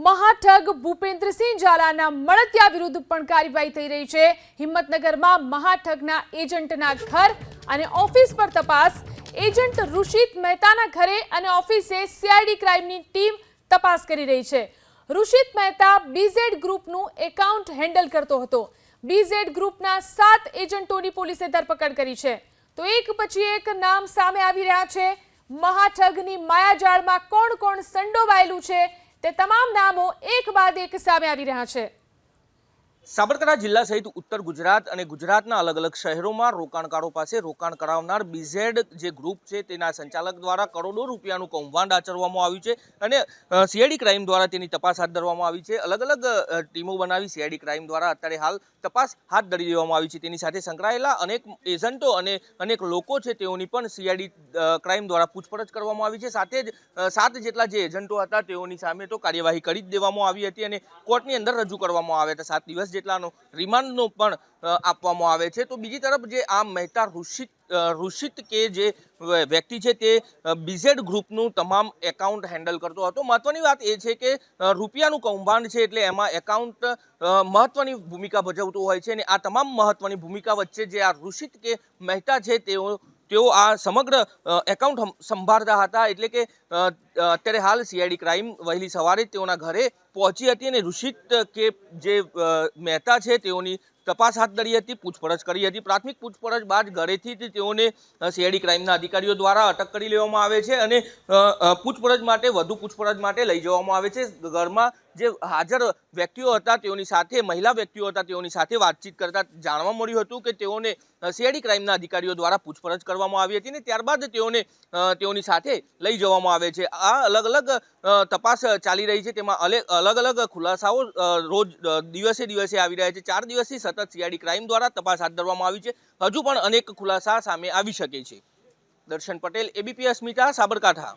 મહાઠગ ભૂપેન્દ્રસિંહ ઝાલાના મળતિયા વિરુદ્ધ પણ કાર્યવાહી થઈ રહી છે। હિંમતનગરમાં મહાઠગના એજન્ટના ઘર અને ઓફિસ પર તપાસ। એજન્ટ ઋષિત મહેતાના ઘરે અને ઓફિસે સીઆઈડી ક્રાઇમની ટીમ તપાસ કરી રહી છે। ઋષિત મહેતા બીઝેડ ગ્રુપનું એકાઉન્ટ હેન્ડલ કરતો હતો। બીઝેડ ગ્રુપના 7 એજન્ટોની પોલીસે ધરપકડ કરી છે। તો એક પછી એક નામ સામે આવી રહ્યા છે। મહાઠગની માયાજાળમાં કોણ કોણ સંડોવાયેલું છે તે તમામ નામો એક બાદ એક સામે આવી રહ્યા છે। સાબરકાંઠા જિલ્લા સહિત ઉત્તર ગુજરાત અને ગુજરાતના અલગ અલગ શહેરોમાં રોકાણકારો પાસે રોકાણ કરાવનાર બીઝેડ જે ગ્રુપ છે તેના સંચાલક દ્વારા કરોડો રૂપિયાનું કૌભાંડ આચરવામાં આવ્યું છે અને સીઆઈડી ક્રાઇમ દ્વારા તેની તપાસ હાથ ધરવામાં આવી છે। અલગ અલગ ટીમો બનાવી સીઆઈડી ક્રાઇમ દ્વારા અત્યારે હાલ તપાસ હાથ ધરી દેવામાં આવી છે। તેની સાથે સંકળાયેલા અનેક એજન્ટો અને અનેક લોકો છે તેઓની પણ સીઆઈડી ક્રાઇમ દ્વારા પૂછપરછ કરવામાં આવી છે। સાથે જ 7 જેટલા જે એજન્ટો હતા તેઓની સામે તો કાર્યવાહી કરી જ દેવામાં આવી હતી અને કોર્ટની અંદર રજૂ કરવામાં આવ્યા હતા। 7 દિવસ જેટલાનો રિમાન્ડનો પણ આપવામાં આવે છે। તો બીજી તરફ જે આ મહેતા ઋષિત કે જે વ્યક્તિ છે તે બીઝેડ ગ્રુપનું તમામ એકાઉન્ટ હેન્ડલ કરતો હતો। મહત્વની વાત એ છે કે રૂપિયાનું કૌભાંડ છે એટલે એમાં એકાઉન્ટ મહત્વની ભૂમિકા ભજવતું હોય છે અને આ તમામ મહત્વની ભૂમિકા વચ્ચે જે આ ઋષિત કે મહેતા છે તેઓ આ સમગ્ર એકાઉન્ટ સંભાળતા હતા। એટલે કે અત્યારે હાલ સીઆઈડી ક્રાઇમ વહેલી સવારે તેઓના ઘરે પહોંચી હતી અને ઋષિત કે જે મહેતા છે તેઓની તપાસ હાથ ધરી હતી, પૂછપરછ કરી હતી। પ્રાથમિક પૂછપરછ બાદ ઘરેથી જ તેઓને સીઆઈડી ક્રાઇમના અધિકારીઓ દ્વારા અટક કરી લેવામાં આવે છે અને વધુ પૂછપરછ માટે લઈ જવામાં આવે છે। ઘરમાં જે હાજર વ્યક્તિઓ હતા તેઓની સાથે મહિલા વ્યક્તિઓ હતા તેઓની સાથે વાતચીત કરતા જાણવા મળ્યું હતું કે તેઓને સીઆઈડી ક્રાઇમના અધિકારીઓ દ્વારા પૂછપરછ કરવામાં આવી હતી અને ત્યારબાદ તેઓની સાથે લઈ જવામાં આવે છે। આ અલગ અલગ તપાસ ચાલી રહી છે, તેમાં અલગ અલગ ખુલાસાઓ રોજ દિવસે આવી રહ્યા છે। 4 દિવસથી સતત સીઆઈડી ક્રાઇમ દ્વારા તપાસ હાથ ધરવામાં આવી છે। હજુ પણ અનેક ખુલાસા સામે આવી શકે છે। દર્શન પટેલ, એબીપી અસ્મિતા, સાબરકાંઠા।